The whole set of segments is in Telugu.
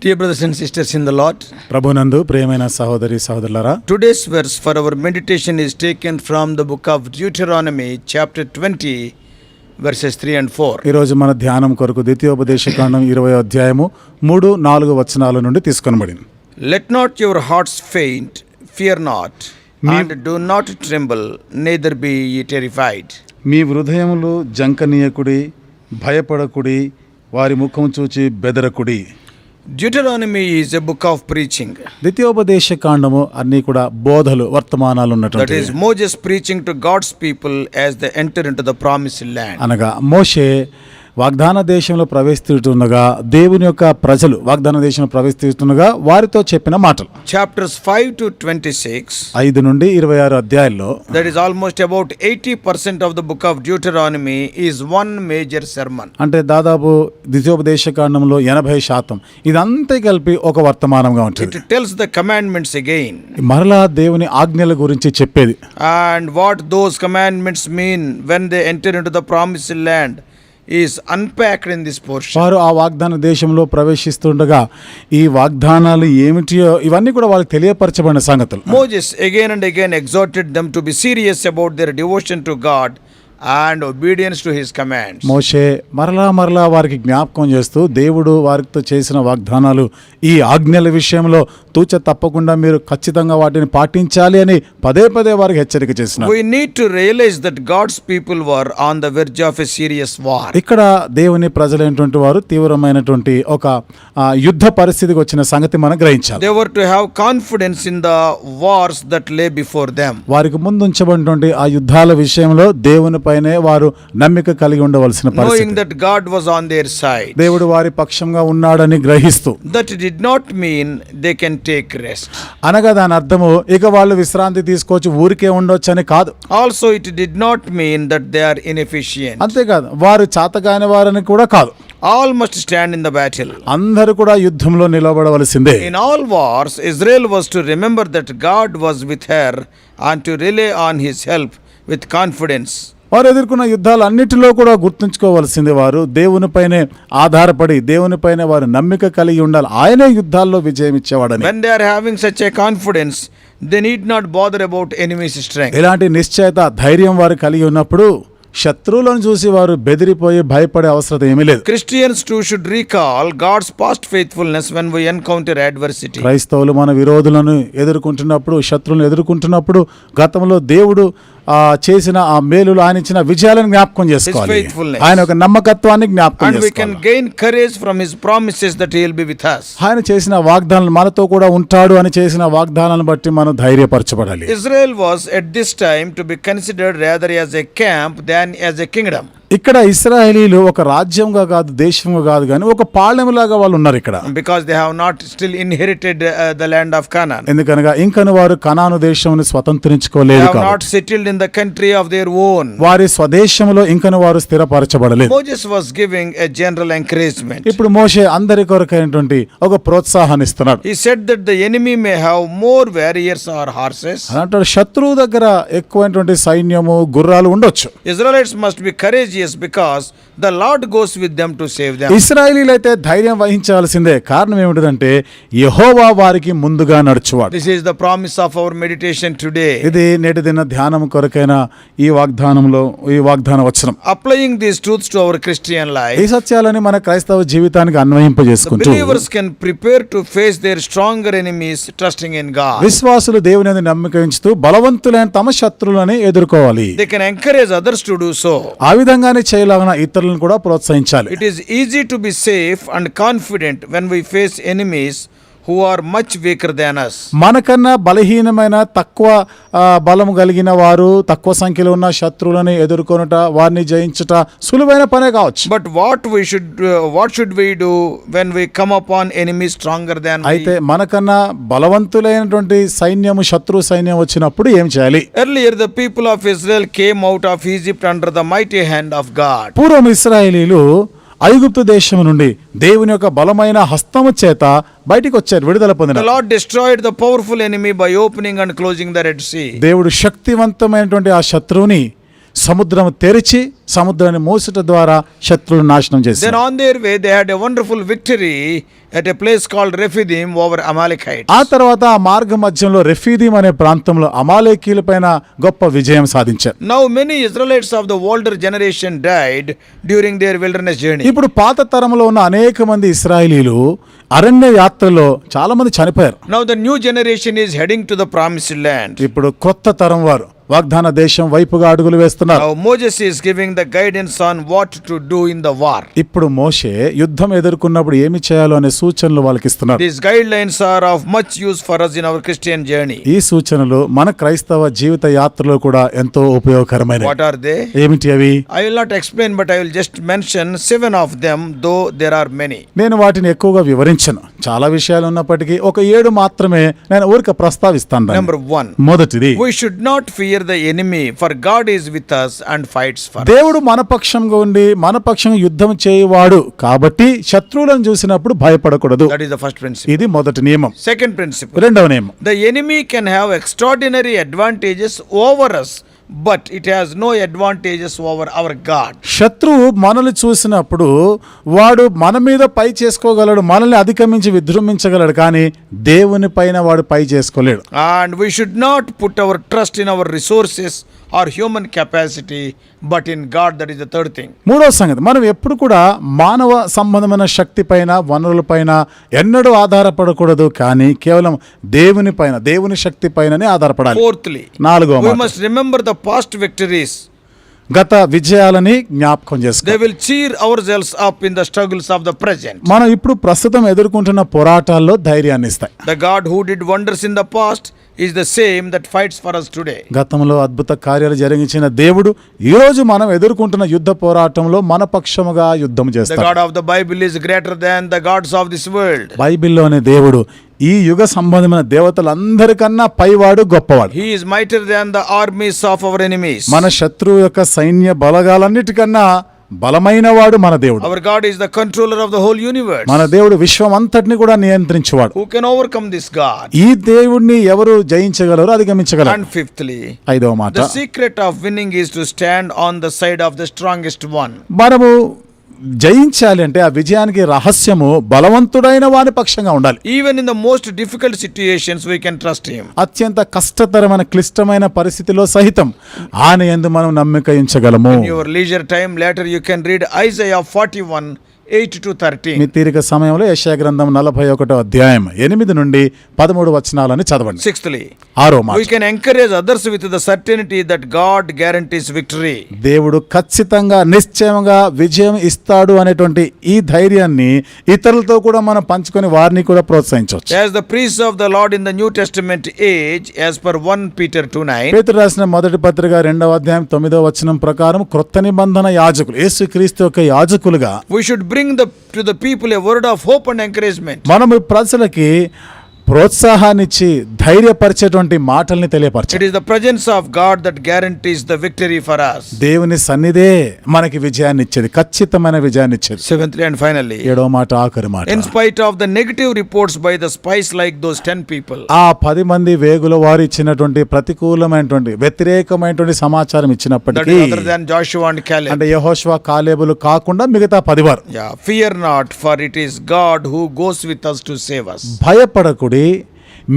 Dear brothers and sisters in the Lord, ప్రభునందు ప్రియమైన సహోదరి సహోదరులారా, today's verse for our meditation is taken from the book of Deuteronomy chapter 20 verses 3 and 4. ఈ రోజు మన ధ్యానం కొరకు ద్వితీయోపదేశకాండం 20వ అధ్యాయము 3-4 వచనాల నుండి తీసుకొనబడింది. Let not your hearts faint, fear not, and do not tremble, neither be ye terrified. మీ హృదయములు జంకనీయకుడి, భయపడకుడి, వారి ముఖం చూచి బెదరకుడి. Deuteronomy is a book of preaching. ద్వితీయోపదేశకాండము అన్నీ కూడా బోధలు, వర్తమానాలు ఉన్నటువంటి. That is Moses preaching to God's people as they enter into the promised land. అనగా మోషే వాగ్దాన దేశంలో ప్రవేశిస్తుండగా, దేవుని యొక్క ప్రజలు వాగ్దాన దేశంలో ప్రవేశిస్తుండగా వారితో చెప్పిన మాటలు. Chapters 5 to 26, 5 నుండి 26 అధ్యాయాల్లో, that is almost about 80% of the book of Deuteronomy is one major sermon. అంటే దాదాపు ద్వితీయోపదేశకాండంలో 80% ఇదంతా కలిపి ఒక వర్తమానంగా ఉంటుంది. It tells the commandments again. మరలా దేవుని ఆజ్ఞల గురించి చెప్పేది. And what those commandments mean when they enter into the promised land is unpacked in this portion. వారు ఆ వాగ్దాన దేశంలో ప్రవేశిస్తుండగా ఈ వాగ్దానాలు ఏమిటియో ఇవన్నీ కూడా వాళ్ళకి తెలియపరచబడిన సంగతులు. Moses again and again exhorted them to be serious about their devotion to God and obedience to his commands. మోషే మరలా వారికి జ్ఞాపకం చేస్తూ దేవుడు వారితో చేసిన వాగ్దానాలు, ఈ ఆజ్ఞల విషయంలో తూచ తప్పకుండా మీరు ఖచ్చితంగా వాటిని పాటించాలి అని పదే వారికి హెచ్చరిక చేస్తున్నారు. We need to realize that God's people were on the verge of a serious war. ఇక్కడ దేవుని ప్రజలైనటువంటి వారు తీవ్రమైనటువంటి ఒక యుద్ధ పరిస్థితికి వచ్చిన సంగతి మనం గ్రహించాలి. They were to have confidence in the wars that lay before them. వారికి ముందు ఉంచబడినటువంటి ఆ యుద్ధాల విషయంలో దేవుని పైనే వారు నమ్మిక కలిగి ఉండవలసిన పరిస్థితి. Knowing that God was on their side. దేవుడు వారి పక్షంగా ఉన్నాడని గ్రహిస్తూ. That did not mean they can take rest. అనగా దాని అర్థము ఇక వాళ్ళు విశ్రాంతి తీసుకోవచ్చు, ఊరికే ఉండొచ్చు అని కాదు. Also it did not mean that they are inefficient. అంతేకాదు వారు చాతకాని వారని కూడా కాదు. All must stand in the battle. అందరూ కూడా యుద్ధంలో నిలబడవలసిందే. In all wars, Israel was to remember that God was with her and to rely on his help with confidence. వారు ఎదుర్కొన్న యుద్ధాలు అన్నిటిలో కూడా గుర్తుంచుకోవాల్సింది వారు దేవునిపైనే ఆధారపడి దేవునిపైనే వారు నమ్మిక కలిగి ఉండాలి. ఆయనే యుద్ధాల్లో విజయం ఇచ్చేవాడని. When they are having such a confidence, they need not bother about enemy's strength. ఇలాంటి నిశ్చయత, ధైర్యం వారు కలిగి ఉన్నప్పుడు శత్రువులను చూసి వారు బెదిరిపోయి భయపడే అవసరం ఏమీ లేదు. Christians too should recall God's past faithfulness when we encounter adversity. క్రైస్తవులు మన విరోధులను ఎదుర్కొంటున్నప్పుడు, శత్రువులను ఎదుర్కొంటున్నప్పుడు గతంలో దేవుడు చేసిన ఆ మేలులు, ఆయన ఇచ్చిన విజయాలను జ్ఞాపకం చేసుకోవాలి. ఆయన ఒక నమ్మకత్వాన్ని జ్ఞాపకం చేసుకోవాలి. And we can gain courage from his promises that he will be with us. ఆయన చేసిన వాగ్దానాలు, మనతో కూడా ఉంటాడు అని చేసిన వాగ్దానాలను బట్టి మనం ధైర్యపరచబడాలి. Israel was at this time to be considered rather as a camp than as a kingdom. ఇక్కడ ఇశ్రాయేలీలు ఒక రాజ్యంగా కాదు, దేశంగా కాదు, కానీ ఒక పాళెంలాగా వాళ్ళు ఉన్నారు ఇక్కడ. Because they have not still inherited the land of Canaan. ఎందుకనగా ఇంకను వారు కనాను దేశమును స్వతంత్రించుకోలేదు. They have not settled in the country of their own. వారి స్వదేశంలో ఇంకను వారు స్థిరపరచబడలేదు. Moses was giving a general encouragement. ఇప్పుడు మోషే అందరి కొరకైనటువంటి ఒక ప్రోత్సాహాన్ని ఇస్తున్నాడు. He said that the enemy may have more warriors or horses. అంటాడు శత్రువు దగ్గర ఎక్కువైనటువంటి సైన్యము, గుర్రాలు ఉండొచ్చు. Israelites must be courageous because the Lord goes with them to save them. ఇశ్రాయేలీయులు అయితే ధైర్యం వహించాల్సిందే. కారణం ఏమిటంటే యెహోవా వారికి ముందుగా నడుచువాడు. This is the promise of our meditation today. ఇది నేటి దిన ధ్యానం కొరకైన ఈ వాగ్దానంలో ఈ వాగ్దాన వచనం. Applying these truths to our Christian life, ఈ సత్యాలని మన క్రైస్తవ జీవితానికి అన్వయింపజేసుకుంటూ believers can prepare to face their stronger enemies trusting in God. విశ్వాసులు దేవుని యందు నమ్మిక ఉంచుతూ బలవంతులైన తమ శత్రువులను ఎదుర్కోవాలి. They can encourage others to do so. ఆ విధంగానే చేయలాగిన ఇతరులను కూడా ప్రోత్సహించాలి. It is easy to be safe and confident when we face enemies who are much weaker than us. మనకన్నా బలహీనమైన, తక్కువ బలము కలిగిన వారు, తక్కువ సంఖ్యలో ఉన్న శత్రువులను ఎదుర్కొనుట, వారిని జయించుట సులువైన పనే కావచ్చు. But what should we do when we come upon enemies stronger than we? అయితే మనకన్నా బలవంతులైనటువంటి సైన్యము, శత్రు సైన్యం వచ్చినప్పుడు ఏం చేయాలి? Earlier the people of Israel came out of Egypt under the mighty hand of God. పూర్వం ఇశ్రాయేలీలు ఐగుప్తు దేశం నుండి దేవుని యొక్క బలమైన హస్తము చేత బయటికి వచ్చారు, విడుదల పొందినారు. The Lord destroyed the powerful enemy by opening and closing the Red Sea. దేవుడు శక్తివంతమైనటువంటి ఆ శత్రువుని సముద్రం తెరిచి సముద్రాన్ని మూసట ద్వారా శత్రువులు నాశనం Then చేశారు. on their way they had a wonderful victory at a place called Rephidim over Amalekites. ఆ తర్వాత ఆ మార్గ మధ్యంలో రెఫీదీం అనే ప్రాంతంలో అమాలేకీల పైన గొప్ప విజయం సాధించారు. Now many Israelites of the older generation died during their wilderness journey. ఇప్పుడు పాత తరంలో ఉన్న అనేక మంది ఇశ్రాయేలీలు అరణ్య యాత్రలో చాలా మంది చనిపోయారు. Now the new generation is heading to the promised land. ఇప్పుడు కొత్త తరం వారు వాగ్దాన దేశం వైపుగా అడుగులు వేస్తున్నారు. Now Moses is giving the guidance on what to do in the war. ఇప్పుడు మోషే యుద్ధం ఎదుర్కొన్నప్పుడు ఏమి చేయాలో అనే సూచనలు వాళ్ళకి ఇస్తున్నారు. These guidelines are of much use for us in our Christian journey. ఈ సూచనలు మన క్రైస్తవ జీవిత యాత్రలో కూడా ఎంతో ఉపయోగకరమైనవి. What are they? ఏమిటి అవి? I will not explain, but I will just mention 7 of them, though there are many. నేను వాటిని ఎక్కువగా వివరించను, చాలా విషయాలు ఉన్నప్పటికీ ఒక 7 మాత్రమే నేను ఊరిక ప్రస్తావిస్తాను. Number 1. మొదటిది, We should not fear the enemy, for God is with us and fights for us. దేవుడు మన పక్షంగా ఉండి మన పక్షంగా యుద్ధం చేయువాడు కాబట్టి శత్రువులను చూసినప్పుడు భయపడకూడదు. That is the first principle. ఇది మొదటి నియమం. Second principle. రెండవ నియమం, The enemy can have extraordinary advantages over us, but it has no advantages over our God. శత్రువు మనల్ని చూసినప్పుడు వాడు మన మీద పై చేసుకోగలడు, మనల్ని అధిగమించి విజృంభించగలడు, కానీ దేవుని పైన వాడు పై చేసుకోలేడు. And we should not put our trust in our resources or human capacity, but in God. That is the third thing. మూడవ సంగతి, మనం ఎప్పుడు కూడా మానవ సంబంధమైన శక్తి పైన వనరుల పైన ఎన్నడూ ఆధారపడకూడదు, కానీ కేవలం దేవుని పైన దేవుని శక్తి పైననే ఆధారపడాలి. Fourthly, నాలుగవ we మాట, must remember the past victories. గత విజయాలని జ్ఞాపకం They చేసుకో. will cheer ourselves up in the struggles of the present. మనం ఇప్పుడు ప్రస్తుతం ఎదుర్కొంటున్న పోరాటాల్లో ధైర్యాన్ని ఇస్తాయి. The God who did wonders in the past is the same that fights for us today. గతంలో అద్భుత కార్యాలు జరిగించిన దేవుడు ఈ రోజు మనం ఎదుర్కొంటున్న యుద్ధ పోరాటంలో మన పక్షముగా యుద్ధం The చేస్తాడు. God of the Bible is greater than the gods of this world. బైబిల్లోని దేవుడు ఈ యుగ సంబంధమైన దేవతలందరికన్నా పైవాడు, గొప్పవాడు. He is mightier than the armies of our enemies. మన శత్రువు యొక్క సైన్య బలగాలన్నిటికన్నా బలమైన వాడు మన దేవుడు. Our God is the controller of the whole universe. మన దేవుడు విశ్వం అంతటిని కూడా నియంత్రించేవాడు. Who can overcome this God? ఈ దేవుడిని ఎవరు జయించగలరు, అధిగమించగలరు? And fifthly, ఐదవ మాట, the secret of winning is to stand on the side of the strongest one. మనము జయించాలి అంటే ఆ విజయానికి రహస్యము బలవంతుడైన వాని పక్షంగా ఉండాలి. Even in the most difficult situations, we can trust him. అత్యంత కష్టతరమైన క్లిష్టమైన పరిస్థితిలో సహితం ఆయన యందు మనం నమ్మిక ఉంచగలము. In your leisure time, later you can read Isaiah 41, 8 to 13. మీ తీరిక సమయంలో యెషయా గ్రంథం 41వ అధ్యాయం 8 నుండి 13 వచనాలని చదవండి. Sixthly, ఆరో మాట, we can encourage others with the certainty that God guarantees victory. దేవుడు ఖచ్చితంగా నిశ్చయంగా విజయం ఇస్తాడు అనేటువంటి ఈ ధైర్యాన్ని ఇతరులతో కూడా మనం పంచుకొని వారిని కూడా ప్రోత్సహించవచ్చు. As the priests of the Lord in the New Testament age, as per 1 Peter 2:9, పేతురు రాసిన మొదటి పత్రిక 2వ అధ్యాయం 9వ వచనం ప్రకారం క్రొత్త నిబంధన యాజకులు యేసుక్రీస్తు యొక్క యాజకులుగా we should bring to the people a word of hope and encouragement. మనము ప్రజలకి ప్రోత్సాహాన్నిచ్చి ధైర్యపరిచేటువంటి మాటల్ని It తెలియపరచాలి. is the presence of God that guarantees the victory for us. దేవుని సన్నిధే మనకి విజయాన్ని ఇచ్చేది, ఖచ్చితమైన విజయాన్ని ఇచ్చేది. Seventhly and finally, 7వ మాట, ఆఖరి మాట, in spite of the negative reports by the spies like those 10 people, ఆ 10 మంది వేగుల వారు ఇచ్చినటువంటి ప్రతికూలమైనటువంటి వ్యతిరేకమైనటువంటి సమాచారం that ఇచ్చినప్పటికీ, is other than Joshua and Caleb, అంటే యెహోషువ కాలేబులు కాకుండా మిగతా 10 వారు, yeah, fear not, for it is God who goes with us to save us. భయపడకుడి,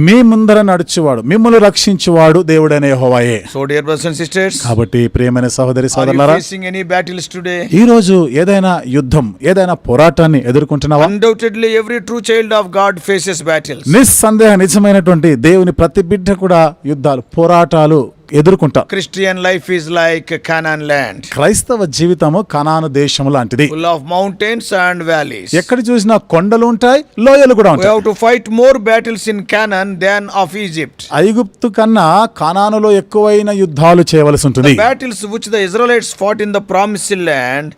మీ ముందర నడుచువాడు మిమ్మల్ని రక్షించువాడు దేవుడైన యెహోవాయే. So dear brothers and sisters, కాబట్టి ప్రియమైన సహోదరి are you సోదరులారా, facing any battles today? ఈ రోజు ఏదైనా యుద్ధం, ఏదైనా పోరాటాన్ని ఎదుర్కొంటున్నావా? Undoubtedly every true child of God faces battles. నిస్సందేహ నిజమైనటువంటి దేవుని ప్రతి బిడ్డ కూడా యుద్ధాలు, పోరాటాలు ఎదుర్కొంటారు. Christian life is like Canaan land, క్రైస్తవ జీవితము కనాను దేశం లాంటిది. full of mountains and valleys. ఎక్కడ చూసినా కొండలు ఉంటాయి, లోయలు కూడా We ఉంటాయి. have to fight more battles in Canaan than of Egypt. ఐగుప్తు కన్నా కానానులో ఎక్కువైన యుద్ధాలు చేయవలసి ఉంటుంది. The battles which the Israelites fought in the promised land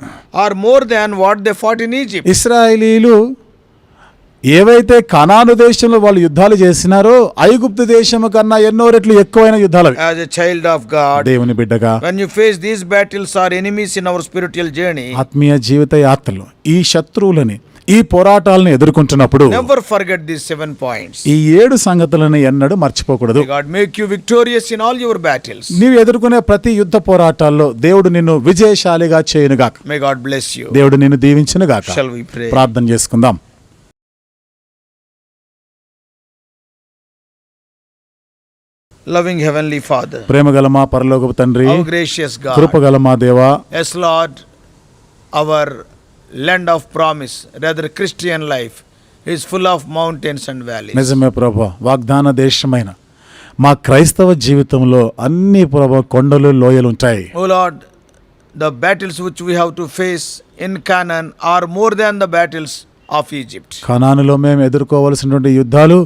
are more than what they fought in Egypt. ఇశ్రాయేలీలు ఏవైతే కనాను దేశంలో వాళ్ళు యుద్ధాలు చేసినారో ఐగుప్తు దేశము కన్నా ఎన్నో రెట్లు ఎక్కువైన యుద్ధాలు. As a child of God, దేవుని బిడ్డగా when you face these battles or enemies in our spiritual journey, ఆత్మీయ జీవిత యాత్రలో ఈ శత్రువులని, ఈ పోరాటాలను ఎదుర్కొంటున్నప్పుడు never forget these 7 points. ఈ 7 సంగతులను ఎన్నడూ మర్చిపోకూడదు. May God make you victorious in all your battles. నీవు ఎదుర్కొనే ప్రతి యుద్ధ పోరాటాల్లో దేవుడు నిన్ను విజయశాలిగా చేయునుగాక. May God bless you. దేవుడు నిన్ను దీవించునుగాక. Shall we pray? ప్రార్థన చేసుకుందాం. Loving Heavenly Father, ప్రేమగల మా పరలోకపు తండ్రి, our gracious God, కృపగల మా దేవా, yes Lord, our land of promise, rather Christian life, is full of mountains and valleys. నిజమే ప్రభా, వాగ్దాన దేశమైన మా క్రైస్తవ జీవితంలో అన్ని ప్రభా కొండలు లోయలు ఉంటాయి. Oh Lord, the battles which we have to face in Canaan are more than the battles of Egypt. కనానులో మేము ఎదుర్కోవలసినటువంటి యుద్ధాలు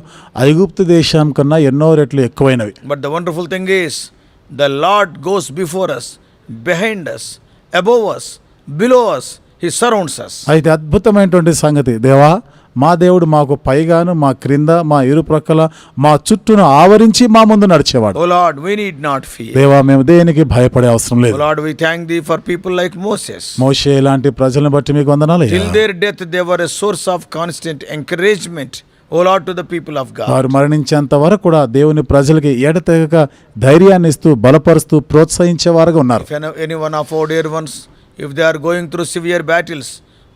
ఐగుప్తు దేశం కన్నా ఎన్నో రెట్లు ఎక్కువైనవి. But the wonderful thing is, the Lord goes before us, behind us, above us, below us. He surrounds us. అయితే అద్భుతమైనటువంటి సంగతి, దేవా మా దేవుడు మాకు పైగాను మా క్రింద మా ఇరుప్రక్కల మా చుట్టూను ఆవరించి మా ముందు నడిచేవాడు. Oh Lord, we need not fear. దేవా మేము దేనికి భయపడే అవసరం లేదు. Oh Lord, we thank thee for people like Moses. మోషే లాంటి ప్రజలను బట్టి మీకు వందనాలు. Till their death they were a source of constant encouragement, O Lord, to the people of God. వారు మరణించేంత వరకు కూడా దేవుని ప్రజలకి ఎడతెగక ధైర్యాన్ని ఇస్తూ బలపరుస్తూ ప్రోత్సహించేవారుగా ఉన్నారు. If any one of our dear ones, if they are going through severe battles,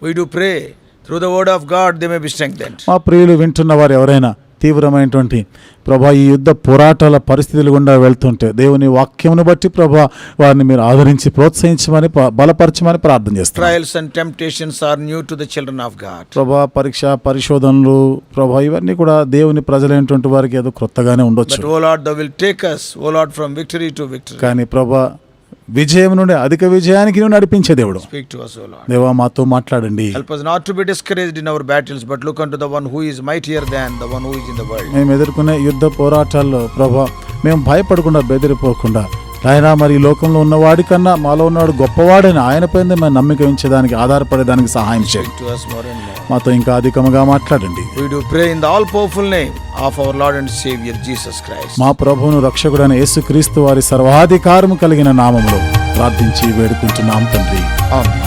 we do pray through the word of God they may be strengthened. మా ప్రియులు వింటున్న వారు ఎవరైనా తీవ్రమైనటువంటి ప్రభా ఈ యుద్ధ పోరాటాల పరిస్థితులు గుండా వెళ్తుంటే దేవుని వాక్యమును బట్టి ప్రభా వారిని మీరు ఆదరించి ప్రోత్సహించమని బలపరచమని ప్రార్థన చేస్తారు. Trials and temptations are new to the children of God. ప్రభా పరీక్ష పరిశోధనలు ప్రభా ఇవన్నీ కూడా దేవుని ప్రజలైనటువంటి వారికి ఏదో క్రొత్తగానే ఉండొచ్చు. But O Lord, thou will take us, O Lord, from victory to victory. కానీ ప్రభా విజయం నుండి అధిక విజయానికి నువ్వు నడిపించే దేవుడు. Speak to us, O Lord. దేవా మాతో మాట్లాడండి. Help us not to be discouraged in our battles, but look unto the one who is mightier than the one who is in the world. మేము ఎదుర్కొనే యుద్ధ పోరాటాల్లో ప్రభా మేము భయపడకుండా బెదిరిపోకుండా ఆయన మరి ఈ లోకంలో ఉన్నవాడి కన్నా మాలో ఉన్నవాడు గొప్పవాడని ఆయనపైన మేము నమ్మిక ఉంచేదానికి ఆధారపడేదానికి సహాయం చేయండి. Speak to us more and more. మాతో ఇంకా అధికముగా మాట్లాడండి. We do pray in the all powerful name of our Lord and Savior Jesus Christ. మా ప్రభువును రక్షకుడైన యేసుక్రీస్తు వారి సర్వాధికారము కలిగిన నామములో ప్రార్థించి వేడుకుంటున్నాం తండ్రి. Amen.